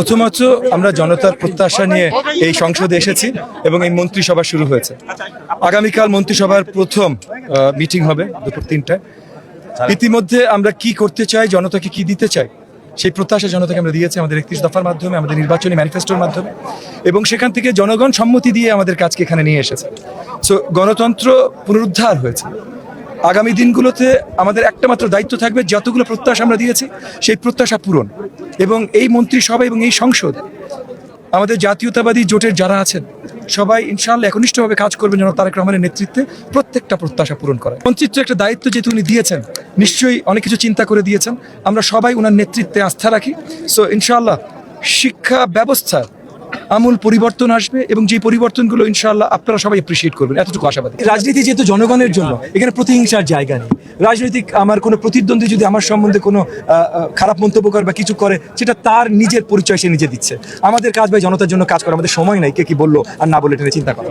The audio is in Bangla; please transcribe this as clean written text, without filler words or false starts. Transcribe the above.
প্রথমত আমরা জনতার প্রত্যাশা নিয়ে এই সংসদে এসেছি এবং এই মন্ত্রিসভা শুরু হয়েছে। আগামীকাল মন্ত্রিসভার প্রথম মিটিং হবে দুপুর 3টায়। ইতিমধ্যে আমরা কি করতে চাই, জনতাকে কি দিতে চাই, সেই প্রত্যাশা জনতাকে আমরা দিয়েছি আমাদের 31 দফার মাধ্যমে, আমাদের নির্বাচনী ম্যানিফেস্টোর মাধ্যমে, এবং সেখান থেকে জনগণ সম্মতি দিয়ে আমাদের কাজকে এখানে নিয়ে এসেছে। সো গণতন্ত্র পুনরুদ্ধার হয়েছে। আগামী দিনগুলোতে আমাদের একটা মাত্র দায়িত্ব থাকবে, যতগুলো প্রত্যাশা আমরা দিয়েছি সেই প্রত্যাশা পূরণ, এবং এই মন্ত্রিসভা এবং এই সংসদ আমাদের জাতীয়তাবাদী জোটের যারা আছেন সবাই ইনশাআল্লাহ একনিষ্ঠভাবে কাজ করবেন যেন তারেক রহমানের নেতৃত্বে প্রত্যেকটা প্রত্যাশা পূরণ করে। মন্ত্রিত্ব একটা দায়িত্ব যেহেতু উনি দিয়েছেন, নিশ্চয়ই অনেক কিছু চিন্তা করে দিয়েছেন। আমরা সবাই ওনার নেতৃত্বে আস্থা রাখি। সো ইনশাআল্লাহ শিক্ষা ব্যবস্থা আমূল পরিবর্তন আসবে, এবং যে পরিবর্তনগুলো ইনশাআল্লাহ আপনারা সবাই অ্যাপ্রিশিয়েট করবেন, এতটুকু আশাবাদী। রাজনীতি যেহেতু জনগণের জন্য, এখানে প্রতিহিংসার জায়গা নেই। রাজনৈতিক আমার কোনো প্রতিদ্বন্দ্বী যদি আমার সম্বন্ধে কোনো খারাপ মন্তব্য করে বা কিছু করে, সেটা তার নিজের পরিচয় সে নিজে দিচ্ছে। আমাদের কাজ ভাই জনতার জন্য কাজ করা, আমাদের সময় নাই কে কি বললো আর না বলে এটা নিয়ে চিন্তা করা।